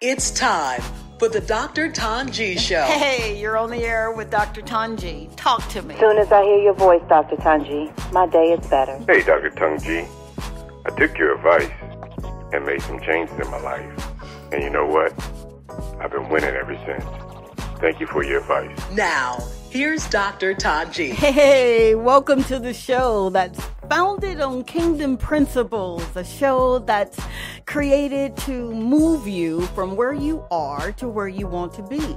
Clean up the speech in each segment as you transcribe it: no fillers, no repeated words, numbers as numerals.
It's time for the Dr. Tongie Show. Hey, you're on the air with Dr. Tongie. Talk to me. As soon as I hear your voice, Dr. Tongie, my day is better. Hey, Dr. Tongie. I took your advice and made some changes in my life. And you know what? I've been winning ever since. Thank you for your advice. Now, here's Dr. Tongie. Hey, welcome to the show that's founded on kingdom principles, a show that's created to move you from where you are to where you want to be.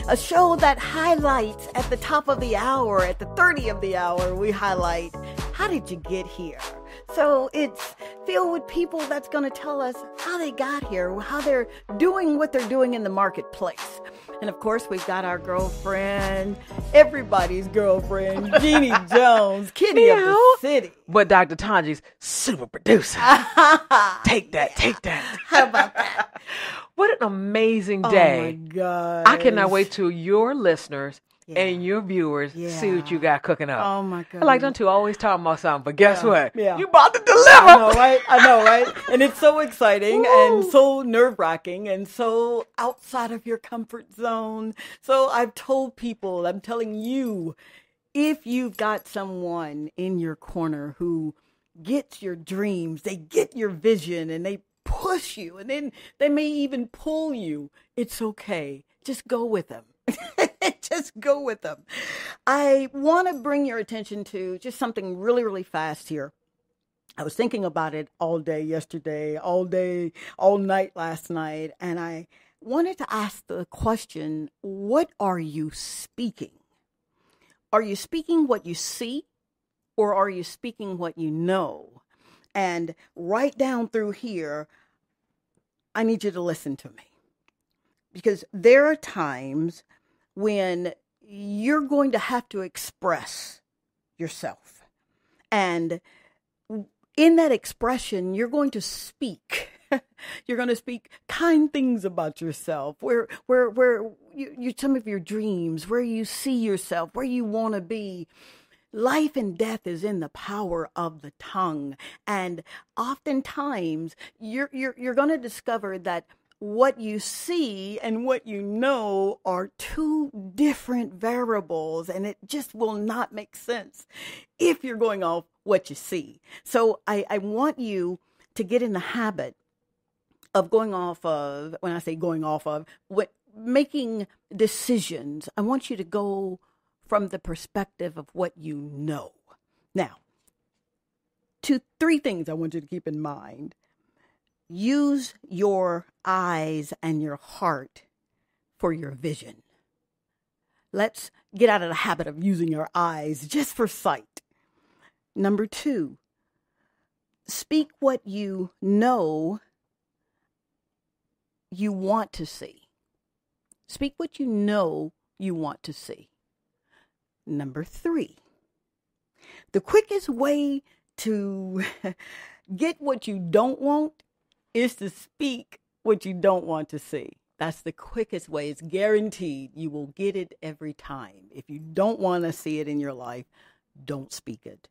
A show that highlights at the top of the hour, at the 30 of the hour, we highlight, how did you get here? So it's filled with people that's going to tell us how they got here, how they're doing what they're doing in the marketplace. And of course, we've got our girlfriend, everybody's girlfriend, Jeannie Jones, Kitty of the city. But Dr. Tongie's super producer. Take that. How about that? What an amazing day. Oh my God. I cannot wait till your listeners and your viewers see what you got cooking up. Oh my God. Like, don't you always talk about something, but guess what? Yeah. You about to deliver. I know, right? And it's so exciting and so nerve-wracking and so outside of your comfort zone. So I've told people, I'm telling you, if you've got someone in your corner who gets your dreams, they get your vision, and they push you, and then they may even pull you, it's okay. Just go with them. Just go with them. I want to bring your attention to just something really, really fast here. I was thinking about it all day yesterday, all night last night, and I wanted to ask the question, what are you speaking? Are you speaking what you see, or are you speaking what you know? And right down through here, I need you to listen to me. Because there are times when you're going to have to express yourself. And in that expression, you're going to speak. You're going to speak kind things about yourself, where you some of your dreams, where you see yourself, where you want to be. Life and death is in the power of the tongue. And oftentimes you're going to discover that what you see and what you know are two different variables, and it just will not make sense if you're going off what you see. So I want you to get in the habit of going off of, when I say going off of, making decisions. I want you to go from the perspective of what you know. Now, three things I want you to keep in mind. Use your eyes and your heart for your vision. Let's get out of the habit of using your eyes just for sight. Number 2, speak what you know you want to see. Speak what you know you want to see. Number 3, the quickest way to get what you don't want is to speak what you don't want to see. That's the quickest way. It's guaranteed. You will get it every time. If you don't want to see it in your life, don't speak it.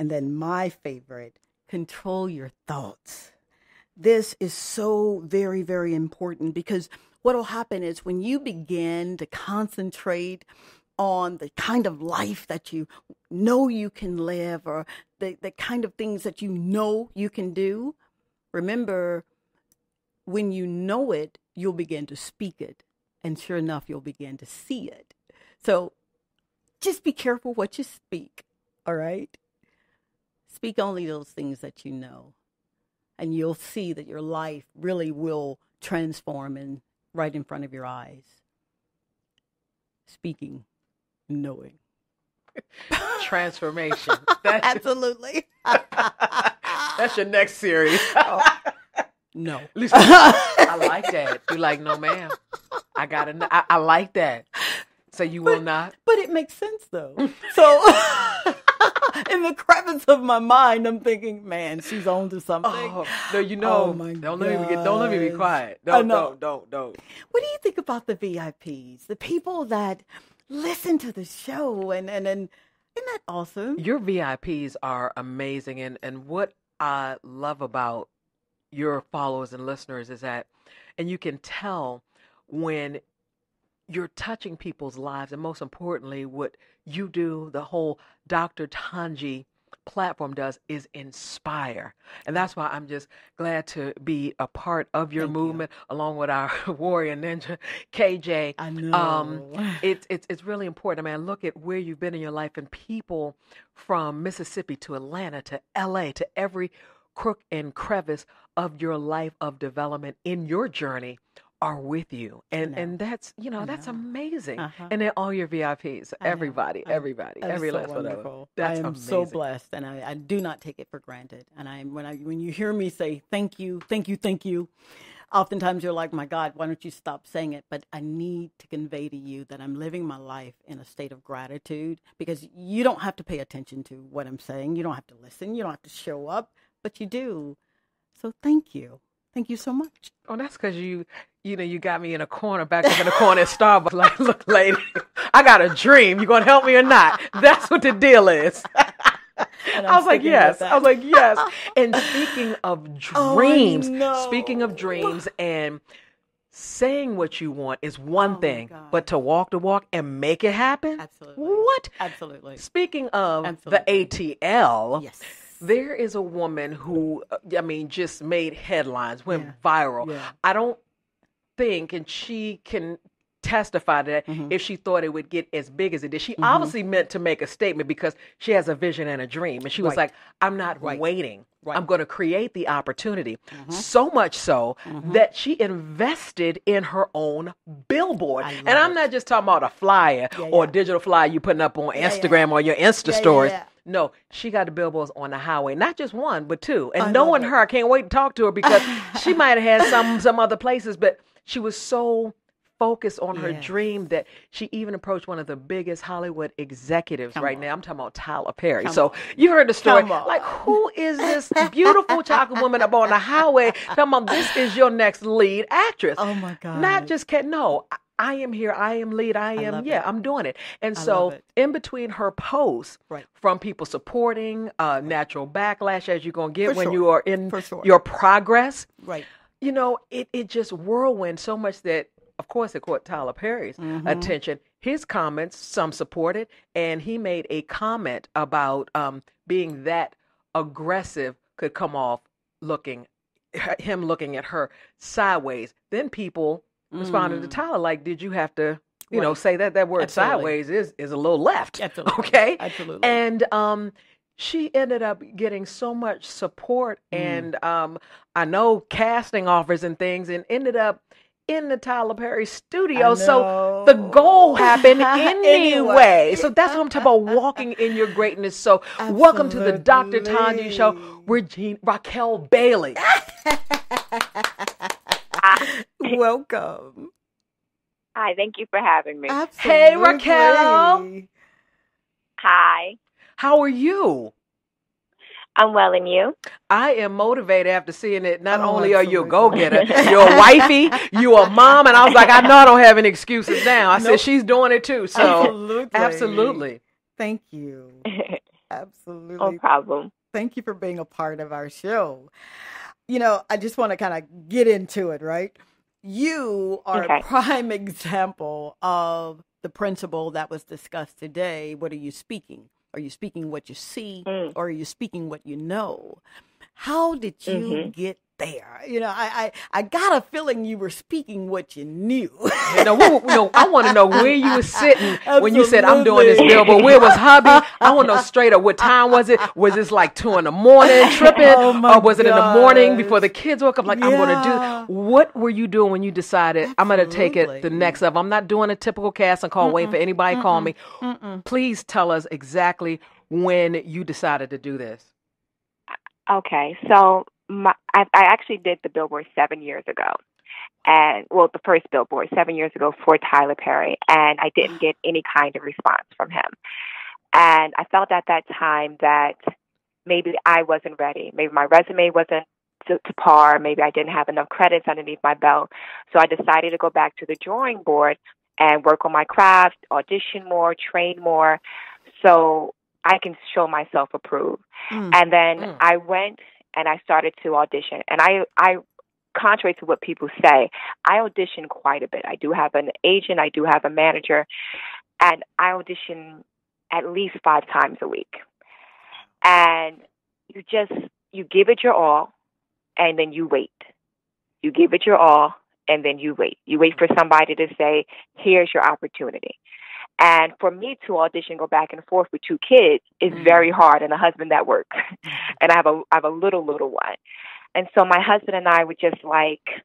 And then my favorite, control your thoughts. This is so very, very important, because what will happen is when you begin to concentrate on the kind of life that you know you can live, or the kind of things that you know you can do, remember, when you know it, you'll begin to speak it. And sure enough, you'll begin to see it. So just be careful what you speak, all right? Speak only those things that you know. And you'll see that your life really will transform right in front of your eyes. Speaking, knowing. Transformation. Absolutely. That's your next series. No. I like that. You're like, no, ma'am. I like that. So you will not. But it makes sense, though. So in the crevice of my mind, I'm thinking, man, she's on to something. Oh, no, you know. Oh my don't God. Don't let me be quiet. I Don't. know. What do you think about the VIPs? The people that listen to the show and isn't that awesome? Your VIPs are amazing, and what I love about your followers and listeners is that, and you can tell when you're touching people's lives, and most importantly, what you do, the whole Dr. Tongie platform does is inspire. And that's why I'm just glad to be a part of your movement along with our warrior ninja KJ. I know. It's really important. I mean, look at where you've been in your life, and people from Mississippi to Atlanta to LA to every crook and crevice of your life of development in your journey are with you. And that's, that's amazing. And they're all your VIPs. Everybody, every last one of them. That's I am amazing. so blessed, and I do not take it for granted. And when you hear me say thank you, oftentimes you're like, my God, why don't you stop saying it? But I need to convey to you that I'm living my life in a state of gratitude, because you don't have to pay attention to what I'm saying. You don't have to listen. You don't have to show up, but you do. So thank you. Thank you so much. Oh, that's because you got me in a corner, back up in the corner at Starbucks. Like, look, lady, I got a dream. You gonna help me or not? That's what the deal is. I was like, yes. And speaking of dreams, and saying what you want is one thing, but to walk the walk and make it happen? Absolutely. What? Absolutely. Speaking of the ATL, yes. There is a woman who, just made headlines, went viral. Yeah. I don't think, and she can testify to that, if she thought it would get as big as it did. She obviously meant to make a statement because she has a vision and a dream. And she was like, I'm not waiting. Right. I'm going to create the opportunity. So much so that she invested in her own billboard. And I'm not just talking about a flyer or a digital flyer you putting up on Instagram or your Insta stories. No, she got the billboards on the highway, not just one, but two. And knowing her, I can't wait to talk to her, because she might have had some other places, but she was so focused on her dream that she even approached one of the biggest Hollywood executives right now. I'm talking about Tyler Perry. So you heard the story. Like, who is this beautiful chocolate woman up on the highway talking about this is your next lead actress? Oh my God. Not just no. I am here. I am lead. I'm doing it. And so in between her posts from people supporting, natural backlash as you're going to get when you are in your progress, it just whirlwind so much that, of course, it caught Tyler Perry's attention. His comments, some supported, and he made a comment about being that aggressive could come off him looking at her sideways. Then people responded to Tyler like, did you have to, say that word sideways is a little left. Absolutely. Okay? Absolutely. And she ended up getting so much support and I know casting offers and things, and ended up in the Tyler Perry studio. So the goal happened anyway. So that's what I'm talking about, walking in your greatness. So welcome to the Dr. Tongie Show. Racquel Bailey. Welcome. Hi, thank you for having me. Absolutely. Hey, Racquel. Hi. How are you? I'm well, and you? I am motivated after seeing it. Not only are you a go-getter, you're a wifey, you're a mom, and I was like, I know I don't have any excuses now. I said, she's doing it too. So absolutely. Thank you. Absolutely. No problem. Thank you for being a part of our show. I just want to kind of get into it, right? You are a prime example of the principle that was discussed today. What are you speaking? Are you speaking what you see, or are you speaking what you know? How did you get there? I got a feeling you were speaking what you knew. I want to know where you were sitting when you said, I'm doing this billboard. Where was hubby? I want to know straight up, what time was it? Was this like 2 a.m. tripping? Or was it in the morning before the kids woke up? Like, I'm going to do. What were you doing when you decided, I'm going to take it the next level? I'm not doing a typical cast and call, waiting for anybody to call me. Please tell us exactly when you decided to do this. Okay, so I actually did the billboard 7 years ago. And, the first billboard 7 years ago for Tyler Perry. And I didn't get any kind of response from him. And I felt at that time that maybe I wasn't ready. Maybe my resume wasn't to par. Maybe I didn't have enough credits underneath my belt. So I decided to go back to the drawing board and work on my craft, audition more, train more, so I can show myself approved. And then I went and I started to audition. And I contrary to what people say, I audition quite a bit. I do have an agent. I do have a manager. And I audition at least 5 times a week. And you give it your all, and then you wait. You give it your all, and then you wait. You wait for somebody to say, here's your opportunity. And for me to audition, go back and forth with 2 kids is very hard, and a husband that works. And I have a little one. And so my husband and I were just like,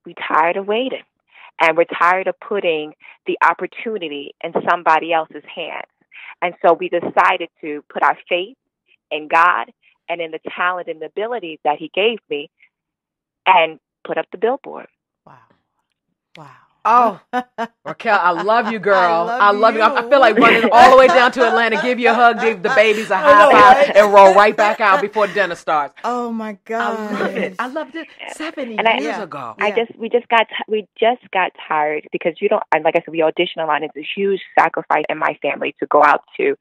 we're tired of waiting. And we're tired of putting the opportunity in somebody else's hands. And so we decided to put our faith in God and in the talent and the abilities that he gave me and put up the billboard. Wow. Wow. Oh, Racquel, I love you, girl. I love you. you. I feel like running all the way down to Atlanta, give you a hug, give the babies a high five, right? and roll right back out before dinner starts. Oh my God. I love it. I loved it 70 years ago. We just got tired because like I said, we audition a lot. It's a huge sacrifice in my family to go out to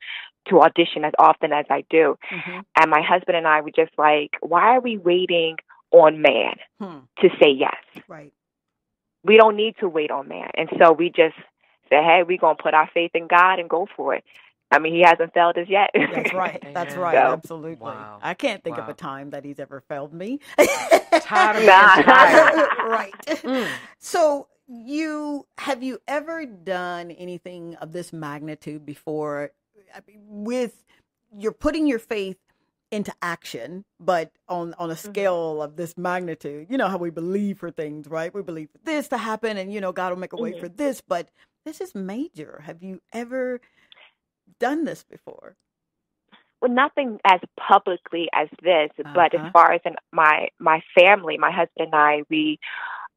audition as often as I do. Mm-hmm. And my husband and I were just like, why are we waiting on man to say yes? Right. We don't need to wait on man. And so we just said, hey, we're going to put our faith in God and go for it. I mean, he hasn't failed us yet. That's right. That's right. So, absolutely. Wow. I can't think of a time that he's ever failed me. Tired of being tired. Right. So have you ever done anything of this magnitude before? I mean, you're putting your faith into action, but on a scale of this magnitude. You know how we believe for things, right? We believe for this to happen, and God will make a way for this, but this is major. Have you ever done this before? Well, nothing as publicly as this, but as far as in my family, my husband and I, we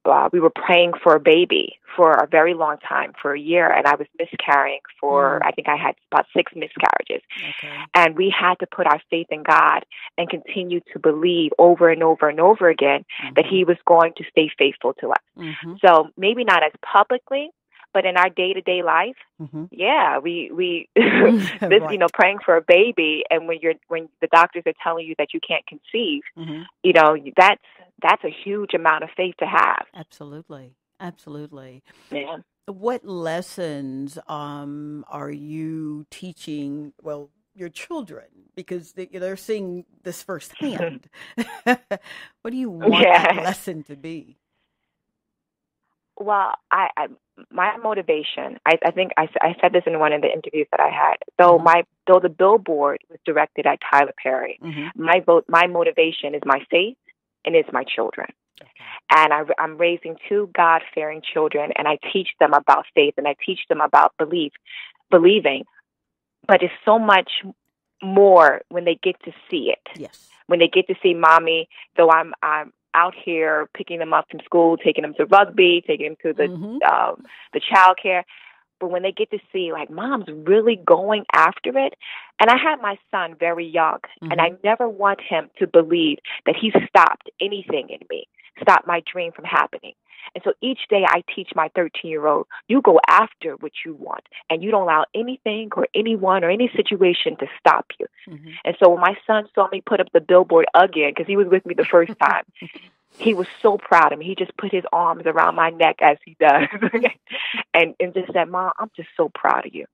were praying for a baby for a very long time, for a year, and I was miscarrying for, I think I had about 6 miscarriages. Okay. And we had to put our faith in God and continue to believe over and over and over again that he was going to stay faithful to us. Mm-hmm. So maybe not as publicly, but in our day-to-day life, we this, right. Praying for a baby, and when the doctors are telling you that you can't conceive, that's a huge amount of faith to have. Absolutely. Absolutely. Yeah. What lessons are you teaching, your children? Because they're seeing this firsthand. What do you want that lesson to be? Well, my motivation, I think I said this in one of the interviews that I had. Though the billboard was directed at Tyler Perry, my motivation is my faith and it's my children. Okay. And I'm raising 2 God-fearing children, and I teach them about faith and I teach them about believing. But it's so much more when they get to see it. Yes. When they get to see mommy, though I'm out here picking them up from school, taking them to rugby, taking them to the child care. But when they get to see, like, mom's really going after it. And I had my son very young, and I never want him to believe that he stopped anything in me, stopped my dream from happening. And so each day I teach my 13-year-old, you go after what you want, and you don't allow anything or anyone or any situation to stop you. And so when my son saw me put up the billboard again, because he was with me the first time, he was so proud of me. He just put his arms around my neck as he does and just said, Mom, I'm just so proud of you.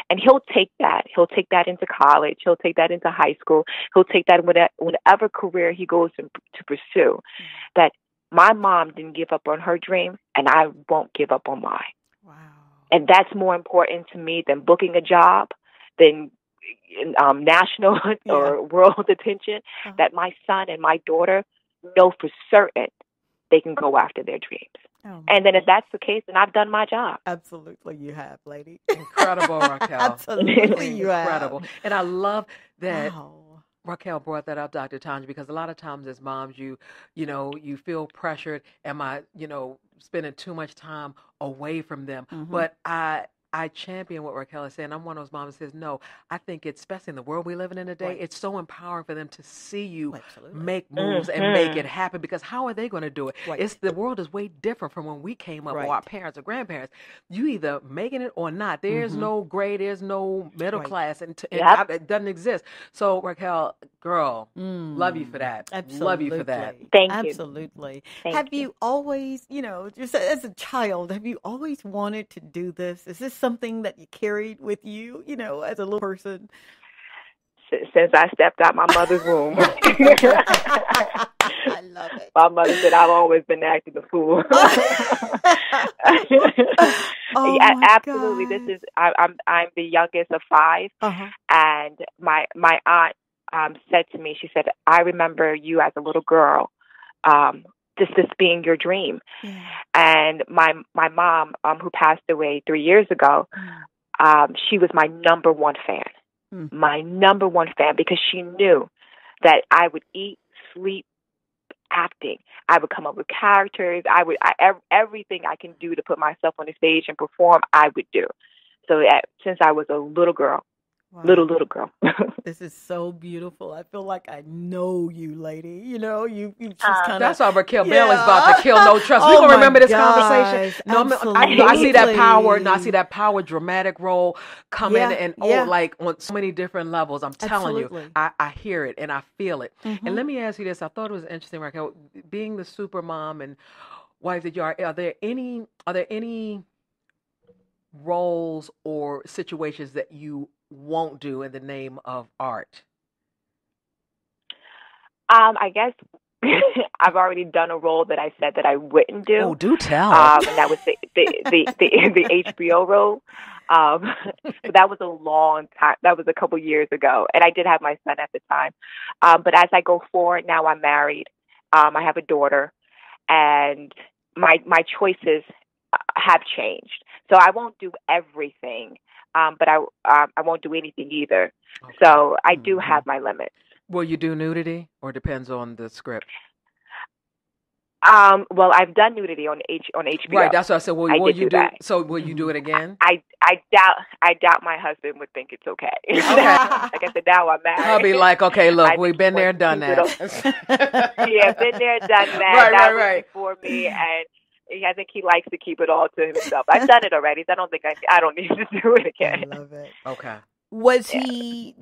And he'll take that. He'll take that into college. He'll take that into high school. He'll take that whatever career he goes to pursue, that my mom didn't give up on her dream, and I won't give up on mine. Wow. And that's more important to me than booking a job, than national or world attention, that my son and my daughter know for certain they can go after their dreams. Oh, and then if that's the case, then I've done my job. Absolutely you have, lady. Incredible, Racquel. Absolutely you have. Incredible. And I love that Racquel brought that up, Dr. Tongie, because a lot of times as moms, you feel pressured. Am I, spending too much time away from them? But I champion what Racquel is saying. I'm one of those moms that says, no, I think it's, especially in the world we live in today, it's so empowering for them to see you make moves and make it happen, because how are they going to do it? Right. The world is way different from when we came up, or our parents or grandparents. You either making it or not. There's no gray, there's no middle class, and it doesn't exist. So Racquel, Girl, love you for that. Absolutely. Love you for that. Thank you. Absolutely. Thank Have you. you always, just as a child, have you always wanted to do this? Is this something that you carried with you, as a little person? Since I stepped out my mother's womb. I love it. My mother said I've always been acting a fool. Oh Yeah, my absolutely. gosh. This is I'm the youngest of 5, Uh-huh. and my aunt said to me, she said, I remember you as a little girl, this being your dream. Yeah. And my mom, who passed away 3 years ago, she was my number one fan. My number one fan, because she knew that I would eat, sleep, acting. I would come up with characters. Everything I can do to put myself on the stage and perform, I would do. So since I was a little girl, Wow. little girl. This is so beautiful. I feel like I know you, lady. You just kind of. That's why Racquel Bailey's about to kill no trust. Oh We gonna my remember this gosh, conversation. No, absolutely. I see that power. No, I see that power dramatic role come in and like on so many different levels. I'm telling Absolutely. you, I hear it and I feel it. Mhm. And let me ask you this: I thought it was interesting, Racquel, being the super mom and wife that you are. Are there any roles or situations that you won't do in the name of art? I guess I've already done a role that I said that I wouldn't do. Oh, do tell. And that was the HBO role. But that was a long time. That was a couple years ago, and I did have my son at the time. But as I go forward, now I'm married. I have a daughter, and my choices have changed. So I won't do everything, but I won't do anything either. Okay. So I do have my limits. Will you do nudity, or depends on the script? Well, I've done nudity on HBO. Right, that's what I said. Will you do that. So will you do it again? I doubt my husband would think it's okay. Like I said, now I'm married. I'll be like, okay, look, we've been there, done that. Yeah, been there, done that. That was Right. before me, and I think he likes to keep it all to himself. I've done it already, so I don't need to do it again. I love it. Okay. Was he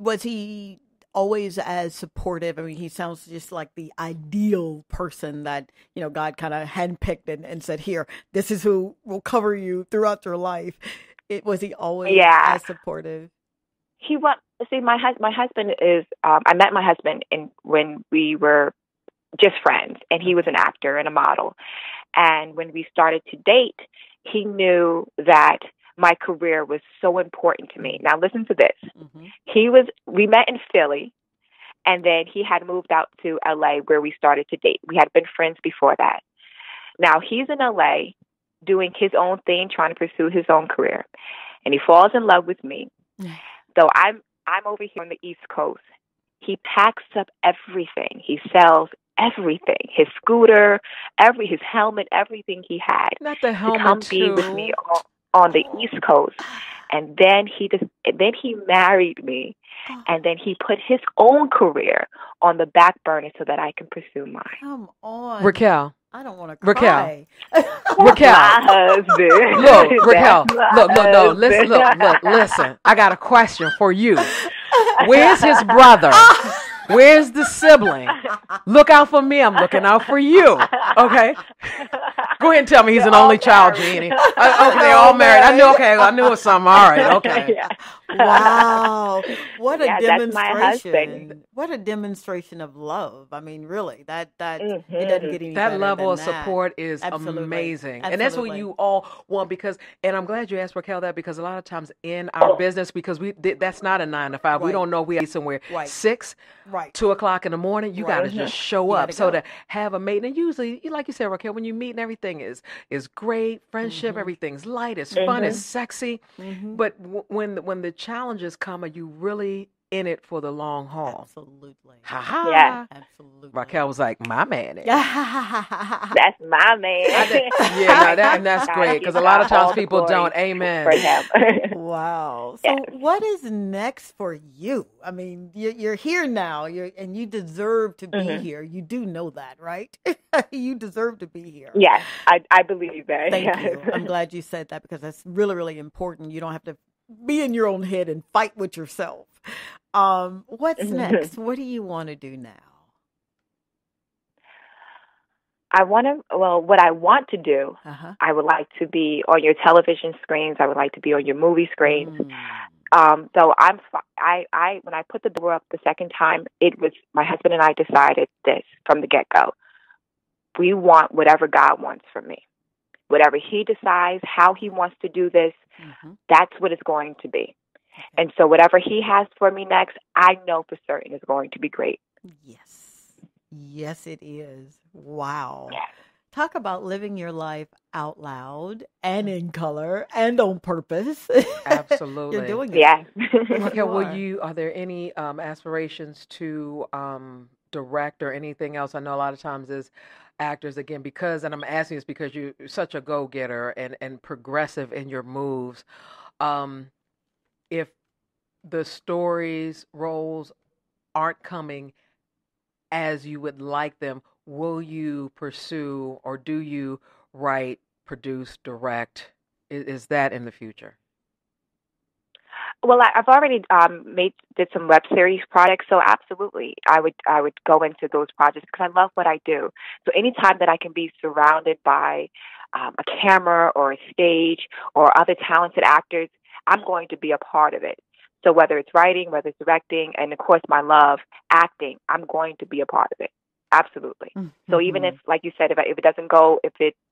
always as supportive? I mean, he sounds just like the ideal person that, God kind of handpicked and said, here, this is who will cover you throughout your life. Was he always as supportive? He was. See, my husband is. I met my husband when we were just friends, and he was an actor and a model. And when we started to date, he knew that my career was so important to me. Now, listen to this. Mm-hmm. We met in Philly, and then he had moved out to LA where we started to date. We had been friends before that. Now, he's in LA doing his own thing, trying to pursue his own career. And he falls in love with me. So I'm over here on the East Coast. He packs up everything. He sells everything. His scooter, his helmet, everything he had. Not the helmet, to come be with me on the East Coast. And then he married me, and then he put his own career on the back burner so that I can pursue mine. Come on, Racquel. I don't want to cry. Racquel. My husband. Look, Racquel. Look, listen. I got a question for you. Where's his brother? Where's the sibling? Look out for me. I'm looking out for you. Okay? Go ahead and tell me he's an only child, Jeannie. Okay, they're all married. I knew it was something. All right, okay. Wow. What a that's my husband. demonstration. What a demonstration of love. I mean, really, that it doesn't get any better That level of than that. support is Absolutely. amazing. Absolutely. And that's what you all want and I'm glad you asked Racquel that, because a lot of times in our business, because that's not a 9 to 5. Right. We don't know we are somewhere 6, right, 2 o'clock in the morning. You got to just show up. So go. to have a mate, and usually, like you said, Racquel, when you meet and everything is great, friendship, everything's light, it's fun, it's sexy. But when the challenges come, are you really in it for the long haul? Absolutely. Ha ha. Yeah. Absolutely. Raquel was like, my man. That's my man. And that's great, because a lot of times people don't. Amen. For him. Wow. So what is next for you? I mean, you're here now, and you deserve to be here. You do know that, right? You deserve to be here. Yes, I believe that. Thank you. I'm glad you said that, because that's really, really important. You don't have to be in your own head and fight with yourself. What's next? What do you want to do now? What I want to do, I would like to be on your television screens. I would like to be on your movie screens. So when I put the door up the second time, it was my husband and I decided this from the get-go. We want whatever God wants from me. Whatever he decides, how he wants to do this, that's what it's going to be. And so whatever he has for me next, I know for certain is going to be great. Yes. Yes, it is. Wow. Yes. Talk about living your life out loud and in color and on purpose. Absolutely. You're doing it. Yes. Raquel, are there any aspirations to direct or anything else? I know a lot of times as actors, again, and I'm asking this because you're such a go-getter and progressive in your moves. If the stories, roles aren't coming as you would like them, will you pursue, or do you write, produce, direct? Is that in the future? Well, I've already did some web series projects, so absolutely, I would go into those projects because I love what I do. So anytime that I can be surrounded by a camera or a stage or other talented actors, I'm going to be a part of it. So whether it's writing, whether it's directing, and of course my love, acting, I'm going to be a part of it. Absolutely. So even if, like you said, if it doesn't go,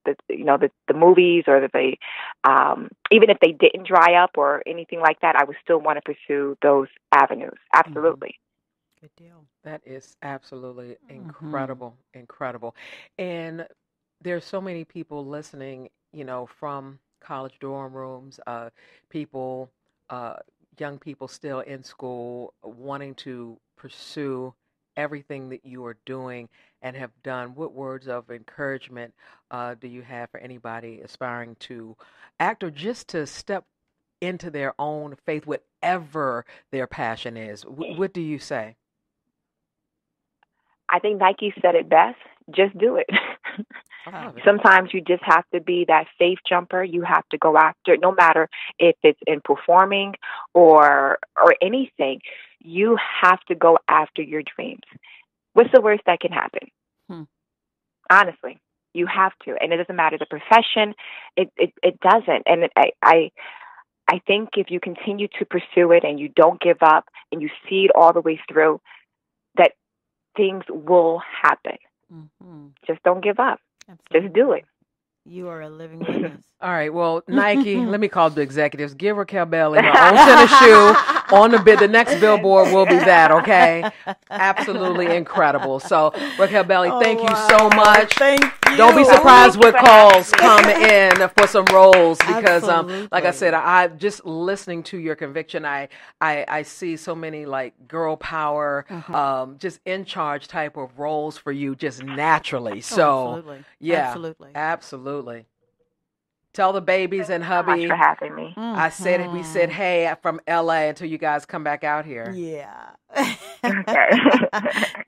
the movies or even if they didn't dry up or anything like that, I would still want to pursue those avenues. Absolutely. Good deal. That is absolutely incredible, incredible. And there's so many people listening, from college dorm rooms, people, young people still in school wanting to pursue everything that you are doing and have done. What words of encouragement do you have for anybody aspiring to act or just to step into their own faith, whatever their passion is? What do you say? I think Nike said it best. Just do it. Sometimes you just have to be that faith jumper. You have to go after it, no matter if it's in performing or anything. You have to go after your dreams. What's the worst that can happen? Honestly, you have to, and it doesn't matter the profession. It doesn't, and I think if you continue to pursue it and you don't give up and you see it all the way through, that things will happen. Just don't give up. Absolutely. Just do it. You are a living witness. All right. Well, Nike, let me call the executives. Give Racquel Bailey her own tennis shoe on the bid. The next billboard will be that, okay? Absolutely incredible. So, Racquel Bailey, thank you so much. Thank you. Don't be surprised what calls come in for some roles because, like I said, I just listening to your conviction, I see so many like girl power, just in charge type of roles for you just naturally. So, absolutely. yeah, absolutely. Tell the babies and hubby. Thank you so much for having me. We said, hey, from LA until you guys come back out here. Yeah.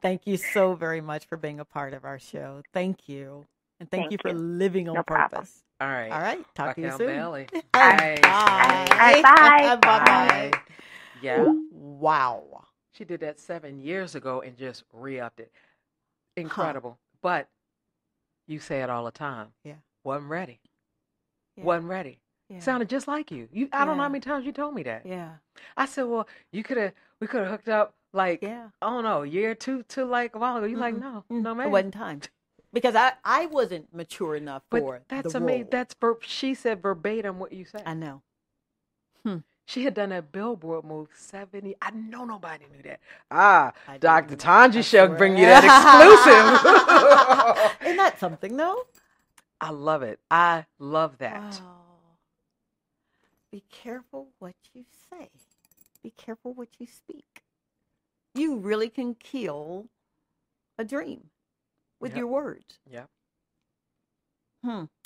Thank you so very much for being a part of our show. Thank you. And thank you for living on purpose. All right. All right. Talk to you Racquel soon. Bailey. Bye. Bye. Bye. Yeah. Wow. She did that 7 years ago and just re-upped it. Incredible. But you say it all the time. Yeah. Wasn't ready. Yeah. Wasn't ready. Yeah. Sounded just like you. I don't know how many times you told me that. Yeah. I said, well, we could have hooked up like, I don't know, a year or two to like a while ago. You're like, no, man. It wasn't time. Because I wasn't mature enough for that's the amazing. role. She said verbatim what you said. I know. She had done that billboard move 70. I know nobody knew that. Dr. Tongie shall bring you that exclusive. Isn't that something, though? I love it. I love that. Wow. Be careful what you say. Be careful what you speak. You really can kill a dream with your words. Yeah.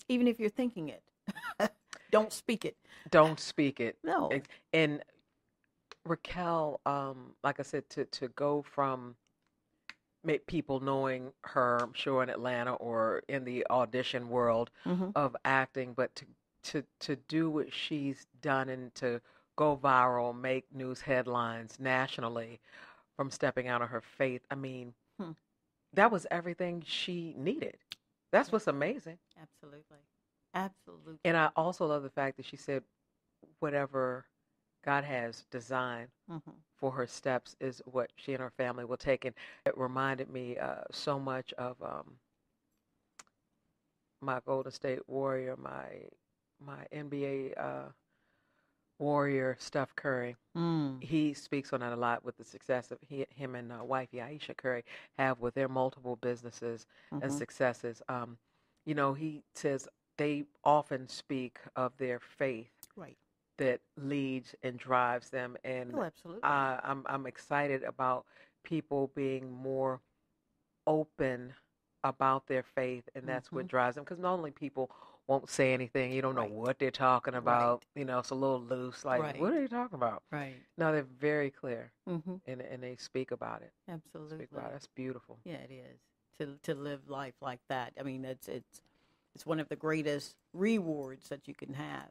Even if you're thinking it. Don't speak it. Don't speak it. No. And Racquel, like I said, to go from people knowing her, I'm sure in Atlanta or in the audition world of acting, but to do what she's done and to go viral, make news headlines nationally from stepping out of her faith. I mean, that was everything she needed. That's what's amazing. Absolutely. Absolutely. And I also love the fact that she said whatever God has designed for her steps is what she and her family will take. And it reminded me so much of my Golden State Warrior, my NBA warrior, Steph Curry. He speaks on that a lot with the success of him and wifey Aisha Curry have with their multiple businesses and successes. You know, he says they often speak of their faith that leads and drives them. And absolutely. I'm excited about people being more open about their faith, and that's what drives them. Because normally people won't say anything. You don't know what they're talking about. You know, it's a little loose. Like, what are you talking about? No, they're very clear, and they speak about it. Absolutely. Speak about it. That's beautiful. Yeah, it is. To live life like that. I mean, it's one of the greatest rewards that you can have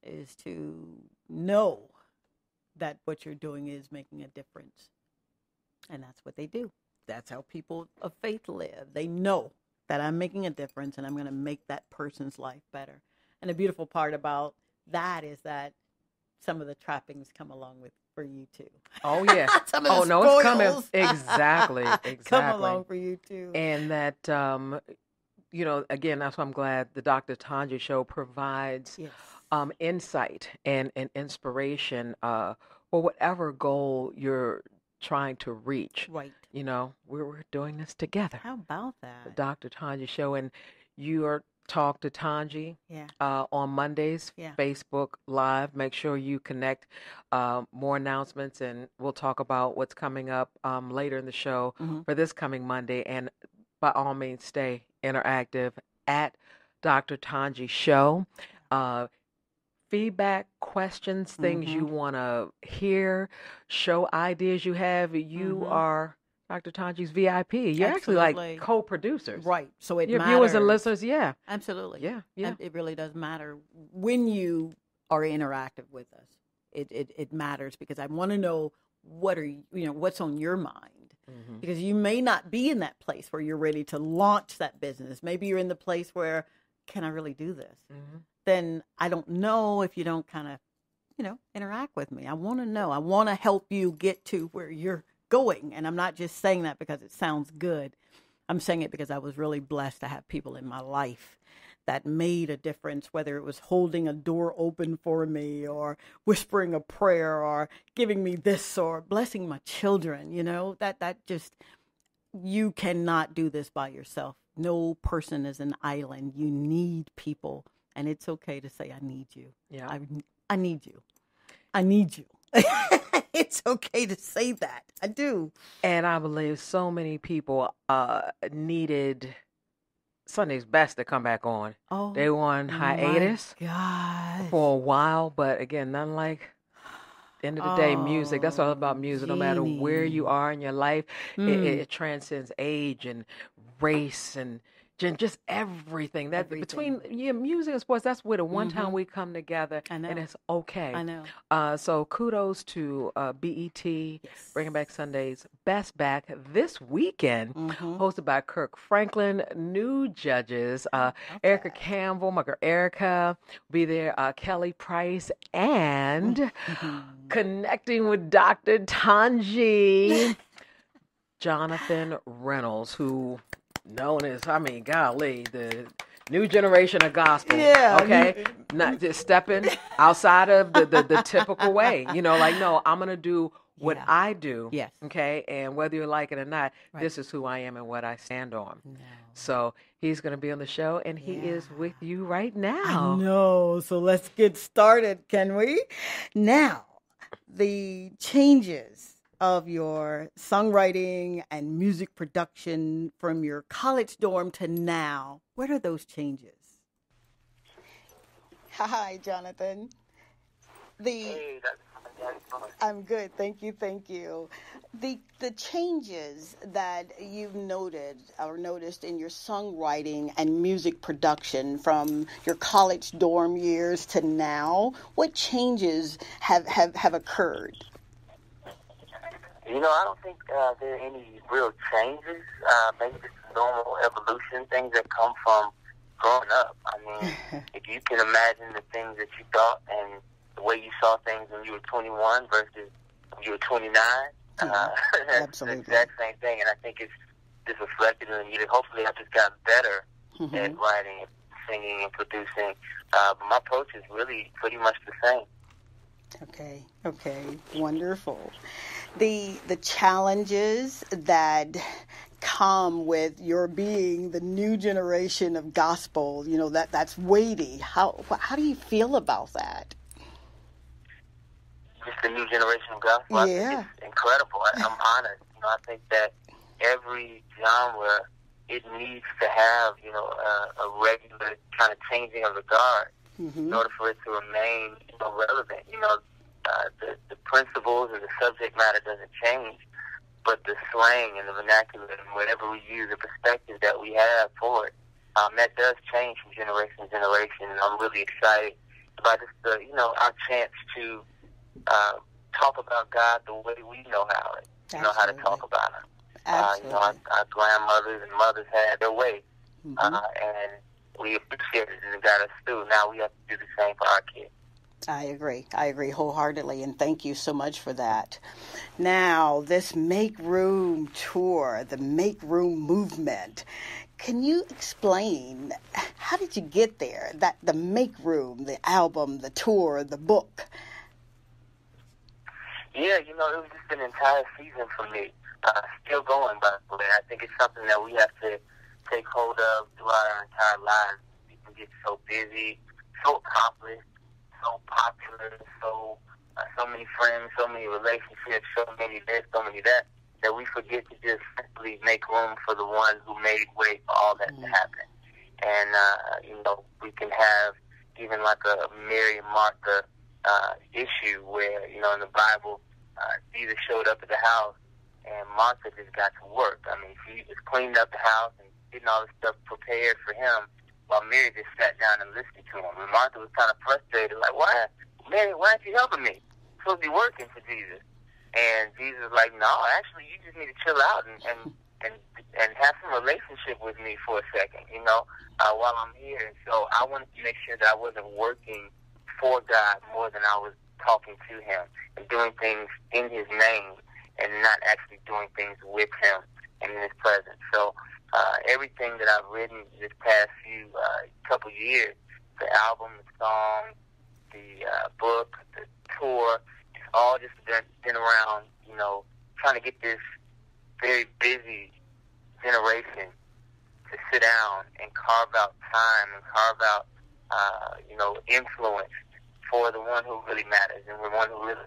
is to know that what you're doing is making a difference. And that's what they do. That's how people of faith live. They know that I'm making a difference and I'm going to make that person's life better. And the beautiful part about that is that some of the trappings come along with for you too. Oh yeah. It's coming. Exactly. Come along for you too. And that, you know, again, that's why I'm glad the Dr. Tongie show provides insight and inspiration for whatever goal you're trying to reach. You know, we're doing this together. How about that? The Dr. Tongie show. And your Talk to Tongie on Mondays, Facebook Live. Make sure you connect. More announcements, and we'll talk about what's coming up later in the show for this coming Monday. And by all means, stay interactive at Dr. Tongie Show. Feedback, questions, things you want to hear, show ideas you have. You are Dr. Tangie's VIP. You're actually like co-producers. Right. So it your matters. Viewers and listeners, Absolutely. Yeah. It really does matter when you are interactive with us. It matters because I want to know what's on your mind. Because you may not be in that place where you're ready to launch that business. Maybe you're in the place where, can I really do this? Then I don't know if you don't kind of, interact with me. I want to know. I want to help you get to where you're going. And I'm not just saying that because it sounds good. I'm saying it because I was really blessed to have people in my life that made a difference, whether it was holding a door open for me or whispering a prayer or giving me this or blessing my children, that just, you cannot do this by yourself. No person is an island. You need people. And it's okay to say, I need you. Yeah. I need you. I need you. It's okay to say that. I do. And I believe so many people needed Sunday's Best to come back on. Oh, they were on hiatus for a while, but again, nothing like end of the day, music. That's all about music. No matter where you are in your life, it transcends age and race and just everything. Between music and sports, that's where the one time we come together, and it's okay. I know. So kudos to BET, bringing back Sunday's Best back this weekend, hosted by Kirk Franklin. New judges, Erica Campbell, my girl Erica, will be there, Kelly Price, and connecting with Dr. Tongie, Jonathan Reynolds, who known as, golly, the new generation of gospel. Yeah. Okay. Not just stepping outside of the typical way. No, I'm going to do what I do. Yes. Okay. And whether you like it or not, this is who I am and what I stand on. No. So he's going to be on the show, and he is with you right now. No. So let's get started, can we? Now, the changes of your songwriting and music production from your college dorm to now. What are those changes? Hi, Jonathan. Hey, How you doing? I'm good. Thank you. Thank you. The changes that you've noticed in your songwriting and music production from your college dorm years to now, what changes have occurred? You know, I don't think there are any real changes. Maybe just normal evolution, things that come from growing up. I mean, if you can imagine the things that you thought and the way you saw things when you were 21 versus when you were 29, it's the exact same thing. And I think it's just reflected in the music. Hopefully, I've just gotten better at writing, singing, and producing. But my approach is really pretty much the same. Okay, wonderful. The challenges that come with your being the new generation of gospel, you know, that's weighty. How do you feel about that? Just the new generation of gospel. Yeah. I think it's incredible. I'm honored. You know, I think that every genre, it needs to have, you know, a regular kind of changing of the guard in order for it to remain, you know, relevant. You know, the principles and the subject matter doesn't change, but the slang and the vernacular and whatever we use, the perspective that we have for it, that does change from generation to generation. And I'm really excited about just our chance to talk about God the way we know how to talk about Him. Our grandmothers and mothers had their way, and we appreciate it and it got us through. Now we have to do the same for our kids. I agree wholeheartedly, and thank you so much for that. Now, this Make Room tour, the Make Room movement, can you explain, how did you get there? That the Make Room, the album, the tour, the book? Yeah, you know, it was just an entire season for me. Still going, by the way. I think it's something that we have to take hold of throughout our entire lives. We can get so busy, so accomplished, so popular, so many friends, so many relationships, so many this, so many that we forget to just simply make room for the one who made way for all that to happen. And, we can have even like a Mary and Martha issue where, you know, in the Bible, Jesus showed up at the house and Martha just got to work. I mean, she just cleaned up the house and getting all the stuff prepared for him, while Mary just sat down and listened to him. And Martha was kind of frustrated, like, Mary, why aren't you helping me? I'm supposed to be working for Jesus. And Jesus was like, no, actually, you just need to chill out and have some relationship with me for a second, while I'm here. And so I wanted to make sure that I wasn't working for God more than I was talking to Him and doing things in His name and not actually doing things with Him and in His presence. So everything that I've written this past few couple years, the album, the song, the book, the tour, it's all just been around, trying to get this very busy generation to sit down and carve out time and carve out, influence for the one who really matters and the one who really,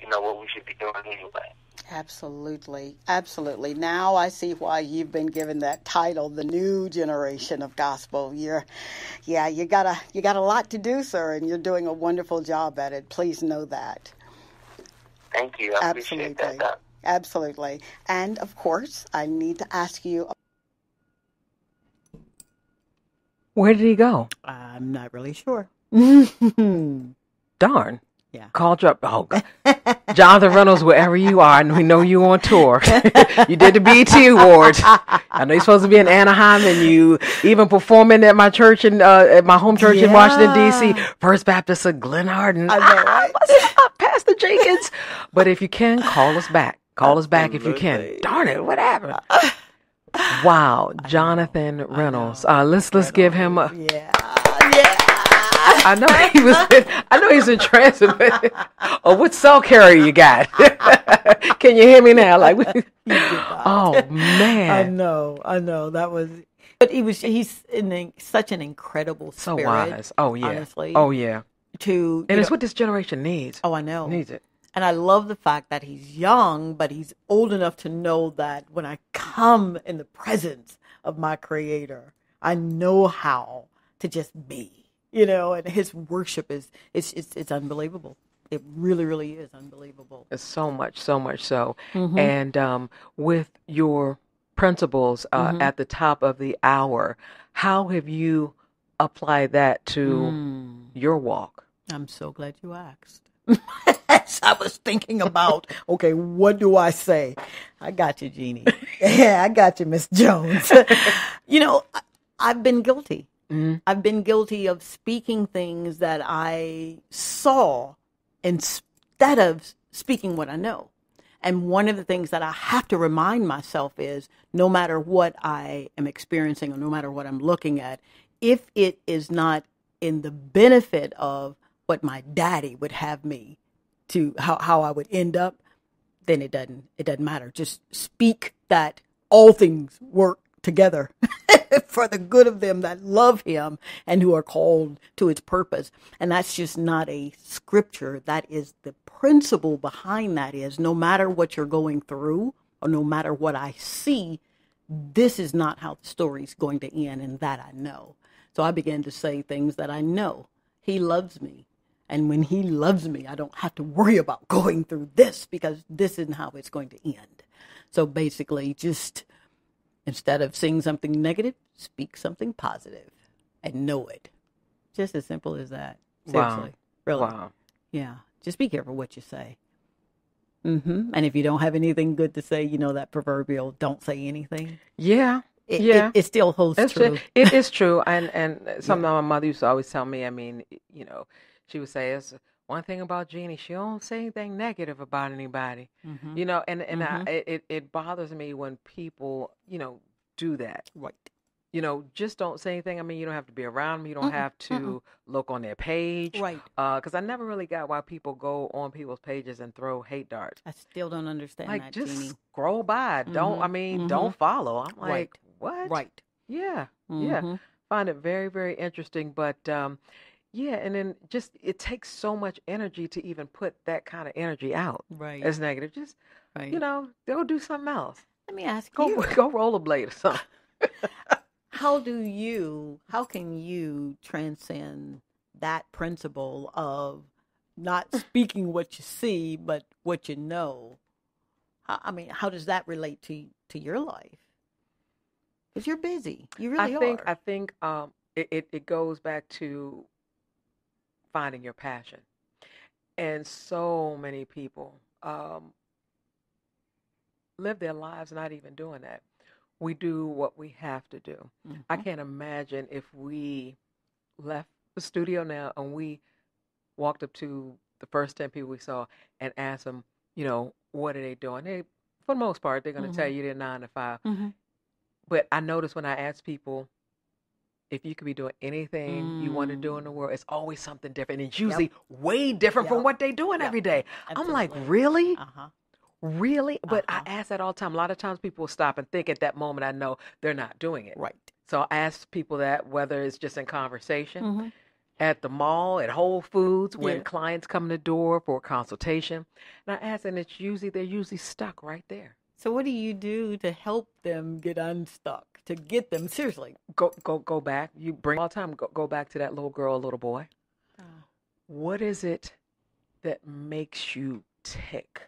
what we should be doing anyway. Absolutely. Now I see why you've been given that title, the new generation of gospel. You got a lot to do, sir, and you're doing a wonderful job at it. Please know that. Thank you. I appreciate that. Absolutely. And of course, I need to ask you. Where did he go? I'm not really sure. Darn. Yeah. Called you up. Oh, Jonathan Reynolds, wherever you are, and we know you on tour. You did the BET Awards. I know you're supposed to be in Anaheim, and you even performing at my church at my home church in Washington D.C. First Baptist of Glen Hardin. I know, right? What's up, Pastor Jenkins? But if you can, call us back. Call us back if you can. Darn it, what happened? Wow, Jonathan Reynolds. Let's give him a. Yeah. I know he's in transit. Oh, what cell carrier you got? Can you hear me now? Oh man. I know. That was. But he's in such an incredible spirit. So wise. Oh yeah. Honestly. Oh yeah. And it's what this generation needs. Oh, I know. Needs it. And I love the fact that he's young, but he's old enough to know that when I come in the presence of my Creator, I know how to just be. And his worship is unbelievable. It really, really is unbelievable. It's so much so. And with your principles at the top of the hour, how have you applied that to your walk? I'm so glad you asked. As I was thinking about, okay, what do I say? I got you, Jeannie. Yeah, I got you, Miss Jones. I've been guilty. I've been guilty of speaking things that I saw instead of speaking what I know. And one of the things that I have to remind myself is no matter what I am experiencing or no matter what I'm looking at, if it is not in the benefit of what my daddy would have me to, how I would end up, then it doesn't matter. Just speak that all things work together for the good of them that love him and who are called to its purpose. And that's just not a scripture. That is the principle behind that is no matter what you're going through or no matter what I see, this is not how the story's going to end, and that I know. So I began to say things that I know. He loves me. And when he loves me, I don't have to worry about going through this because this isn't how it's going to end. So basically, just instead of saying something negative, speak something positive and know it. Just as simple as that. Seriously. Wow. Really. Wow. Yeah. Just be careful what you say. And if you don't have anything good to say, that proverbial don't say anything. Yeah. It still holds true. It is true. And something my mother used to always tell me, she would say, it's one thing about Jeannie, she don't say anything negative about anybody, it bothers me when people, do that. Right. Just don't say anything. You don't have to be around them. You don't have to look on their page. Right. Because I never really got why people go on people's pages and throw hate darts. I still don't understand that, just Jeannie. scroll by. Don't follow. I'm like, right. What? Right. Yeah. Yeah. Find it very, very interesting. But, and then just it takes so much energy to even put that kind of energy out. Right. As negative. Just, go do something else. Let me ask you. Go rollerblade or something. How can you transcend that principle of not speaking what you see, but what you know? How does that relate to your life? Because you're busy. You really are. I think it goes back to finding your passion. And so many people live their lives not even doing that. We do what we have to do. I can't imagine if we left the studio now and we walked up to the first 10 people we saw and asked them, what are they doing? For the most part, they're going to tell you they're 9 to 5. But I notice when I ask people, if you could be doing anything you want to do in the world, it's always something different. And it's usually way different from what they're doing every day. Absolutely. I'm like, really? Really? But I ask that all the time. A lot of times people will stop and think at that moment, I know they're not doing it. Right. So I ask people that, whether it's just in conversation, at the mall, at Whole Foods, when clients come in the door for a consultation. And I ask, and they're usually stuck right there. So what do you do to help them get unstuck, to get them, seriously? Go back. You bring all the time, go back to that little girl, little boy. Oh. What is it that makes you tick?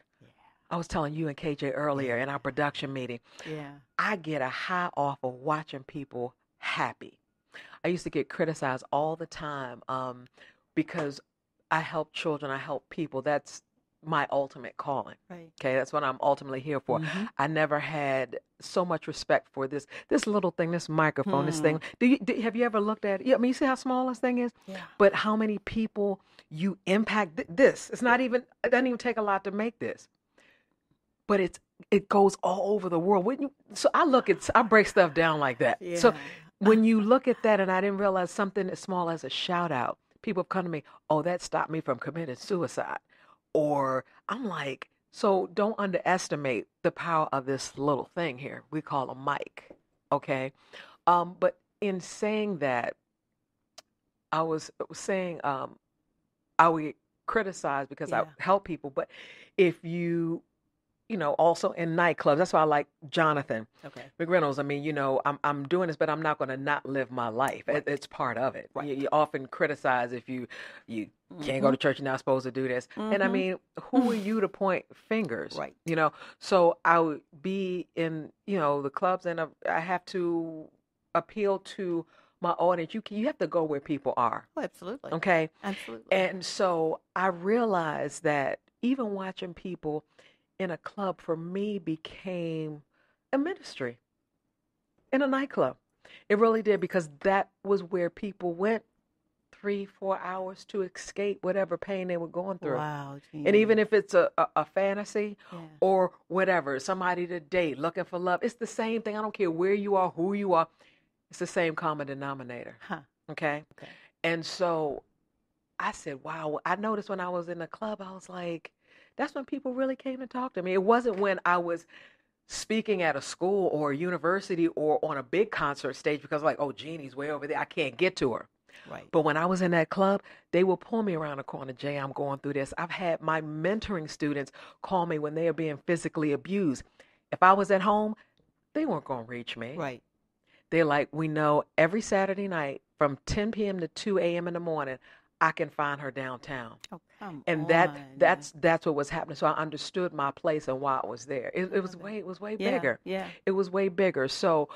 I was telling you and KJ earlier in our production meeting. Yeah. I get a high off of watching people happy. I used to get criticized all the time because I help children, I help people. That's my ultimate calling. Right. Okay, that's what I'm ultimately here for. I never had so much respect for this little thing, this microphone, this thing. Have you ever looked at it? You see how small this thing is? Yeah. But how many people you impact this? It doesn't even take a lot to make this. But it goes all over the world. So I break stuff down like that. Yeah. So when you look at that, and I didn't realize something as small as a shout out, people have come to me, oh, that stopped me from committing suicide. Or I'm like, so don't underestimate the power of this little thing here. We call a mic. Okay. But in saying that, I was saying I would criticize because I help people. But if you also in nightclubs. That's why I like Jonathan McReynolds. I mean, I'm doing this, but I'm not going to not live my life. Right. It's part of it. Right. You often criticize if you can't go to church, you're not supposed to do this. And I mean, who are you to point fingers? Right. So I would be in, the clubs, and I have to appeal to my audience. You have to go where people are. Oh, absolutely. Okay. Absolutely. And so I realized that even watching people in a club for me became a ministry in a nightclub. It really did, because that was where people went 3-4 hours to escape whatever pain they were going through. Wow. Geez. And even if it's a fantasy or whatever, somebody to date, looking for love, it's the same thing. I don't care where you are, who you are. It's the same common denominator. Huh. Okay. And so I said, wow, I noticed when I was in the club, I was like, that's when people really came to talk to me. It wasn't when I was speaking at a school or a university or on a big concert stage, because like, oh, Jeannie's way over there, I can't get to her. Right. But when I was in that club, they will pull me around the corner. Jay, I'm going through this. I've had my mentoring students call me when they are being physically abused. If I was at home, they weren't going to reach me. Right. They're like, we know every Saturday night from 10 p.m. to 2 a.m. in the morning, I can find her downtown. Oh, come on. That's what was happening. So I understood my place and why I was there. It was way bigger. Yeah. It was way bigger. So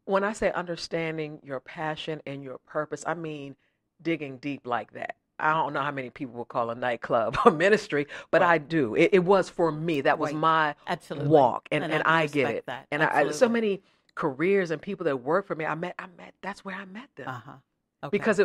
when I say understanding your passion and your purpose, I mean digging deep like that. I don't know how many people will call a nightclub a ministry, but I do. It was for me. That was my walk, and I get it. That. And I so many careers and people that work for me, I met. That's where I met them. Because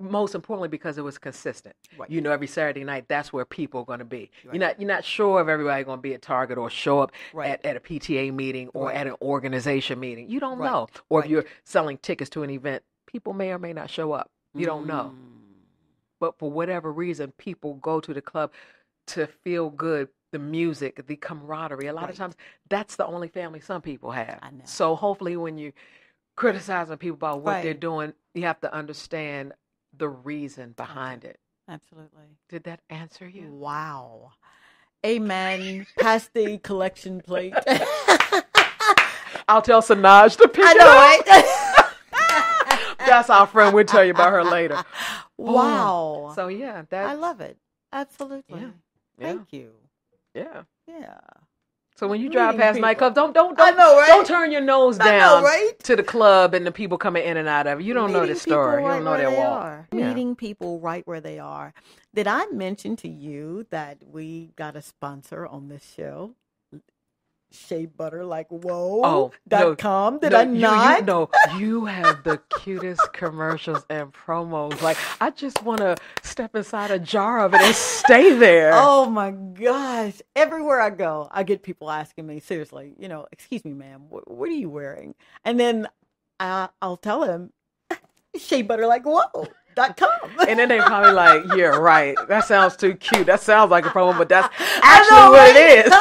most importantly, because it was consistent. Right. Every Saturday night, that's where people are going to be. Right. You're not sure if everybody's going to be at Target or show up at a PTA meeting or at an organization meeting. You don't know. Or if you're selling tickets to an event, people may or may not show up. You don't know. But for whatever reason, people go to the club to feel good, the music, the camaraderie. A lot of times, that's the only family some people have. I know. So hopefully when you criticizing people about what they're doing, you have to understand the reason behind it. Absolutely. Did that answer you? Wow. Amen. Pass the collection plate. I'll tell Sanaj to pick it up. Right? That's our friend. We'll tell you about her later. Wow. So yeah, I love it. Absolutely. Yeah. Thank you. Yeah. Yeah. So when you drive past nightclubs, don't turn your nose down to the club and the people coming in and out of it. You don't know the story. You don't know their walk. Meeting people right where they are. Did I mention to you that we got a sponsor on this show? Shea Butter Like Whoa.com. Did I not? You have the cutest commercials and promos. Like, I just want to step inside a jar of it and stay there. Oh my gosh. Everywhere I go, I get people asking me, seriously, excuse me, ma'am, what are you wearing? And then I'll tell them, Shea Butter Like Whoa.com. And then they probably like, yeah, right. That sounds too cute. That sounds like a promo, but that's actually what it is.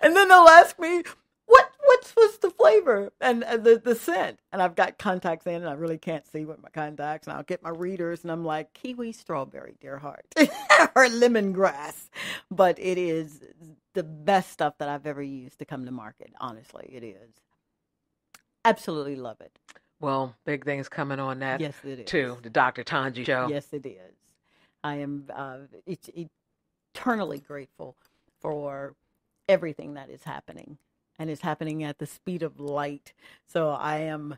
And then they'll ask me, what's the flavor and the scent? And I've got contacts in, and I really can't see with my contacts. And I'll get my readers, and I'm like, kiwi strawberry, dear heart, or lemongrass. But it is the best stuff that I've ever used to come to market. Honestly, it is. Absolutely love it. Well, big things coming on that. Yes, it is. Too, the Dr. Tongie show. Yes, it is. I am eternally grateful for everything that is happening, and is happening at the speed of light. So I am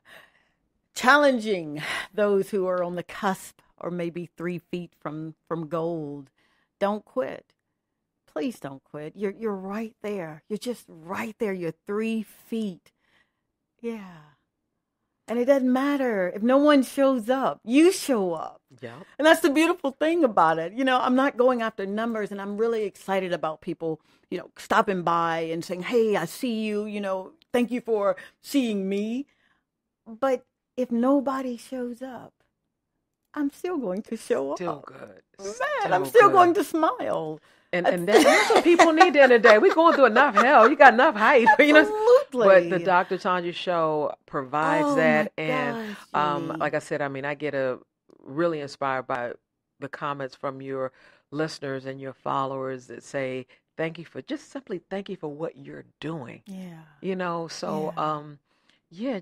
challenging those who are on the cusp, or maybe 3 feet from gold. Don't quit. Please don't quit. You're right there. You're just right there. You're 3 feet. Yeah. And it doesn't matter if no one shows up. You show up. Yeah. And that's the beautiful thing about it. I'm not going after numbers, and I'm really excited about people, stopping by and saying, hey, I see you, thank you for seeing me. But if nobody shows up, I'm still going to show up. Still good. Man, I'm still going to smile. And that's what people need at the end of the day. We're going through enough hell. You got enough hype. Absolutely. But the Dr. Tongie show provides that. And like I said, I get really inspired by the comments from your listeners and your followers that say, thank you for what you're doing. Yeah. So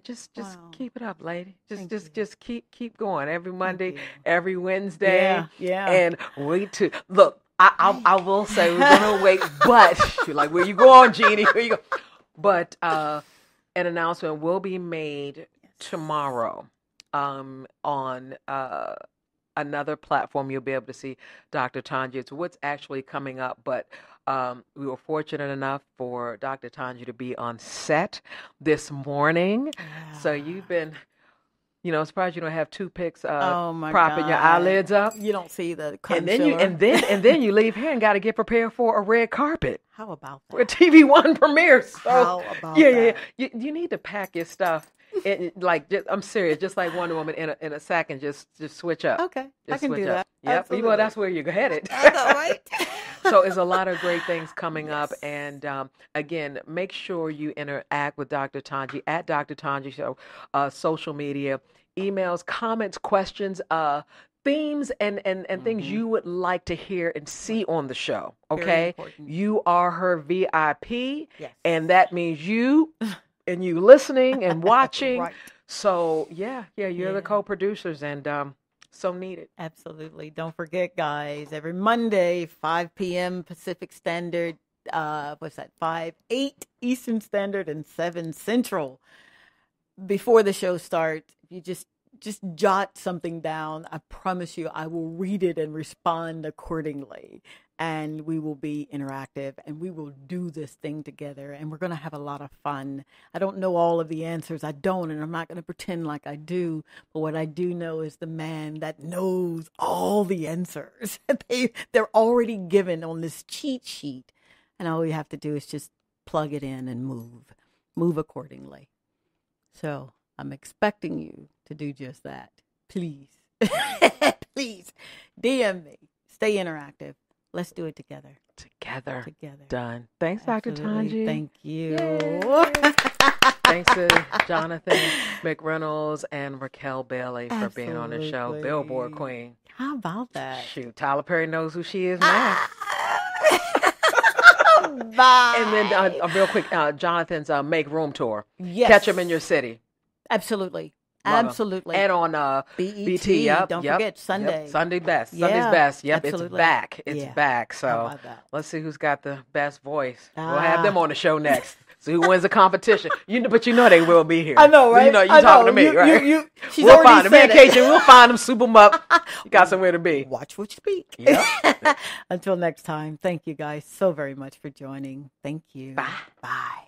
just keep it up, lady. Just keep going every Monday, every Wednesday. Yeah. And wait to look. I will say we're gonna wait, but you're like, where you going, Jeannie? Where you go? But an announcement will be made tomorrow on another platform. You'll be able to see Dr. Tongie. It's what's actually coming up, but we were fortunate enough for Dr. Tongie to be on set this morning. Yeah. So you've been, surprised you don't have toothpicks propping propping your eyelids up. You don't see the And then you leave here and got to get prepared for a red carpet. How about that? For a TV One premiere. So, How about that? Yeah. You need to pack your stuff. I'm serious. Just like Wonder Woman in a second, just switch up. Okay, just I can switch do up. that. Yep. Absolutely. Well, that's where you're headed. I know, right? So there's a lot of great things coming up. And again, make sure you interact with Dr. Tongie at Dr. Tongie Show, social media, emails, comments, questions, themes, and things you would like to hear and see on the show. Okay? You are her VIP. Yes. And that means you and you listening and watching. Right. So, you're the co-producers and so needed. Absolutely. Don't forget, guys, every Monday, 5 p.m. Pacific Standard, 8 Eastern Standard, and 7 Central. Before the show starts, if you just jot something down, I promise you I will read it and respond accordingly. And we will be interactive and we will do this thing together and we're going to have a lot of fun. I don't know all of the answers. I don't, and I'm not going to pretend like I do. But what I do know is the man that knows all the answers. They're already given on this cheat sheet. And all we have to do is just plug it in and move accordingly. So I'm expecting you to do just that. Please, please DM me. Stay interactive. Let's do it together. Together. Done. Thanks, Absolutely. Dr. Tongie. Thank you. Thanks to Jonathan McReynolds and Racquel Bailey for being on the show. Billboard Queen. How about that? Shoot, Tyler Perry knows who she is now. Bye. And then real quick, Jonathan's Make Room Tour. Yes. Catch him in your city. Absolutely. Love Absolutely. And on BT. Yep. Don't forget Sunday. Yep. Sunday best. Yeah, Sunday's best. Yep. absolutely. It's back. It's back. How So about that? let's see who's got the best voice. We'll have them on the show next. See who wins the competition. But they will be here. I know, right? You talking to me, right? She's we'll already find them. said Me and KJ, we'll find them, soup them up. You got somewhere to be. Watch what you speak. Yep. Until next time, thank you guys so very much for joining. Thank you. Bye. Bye.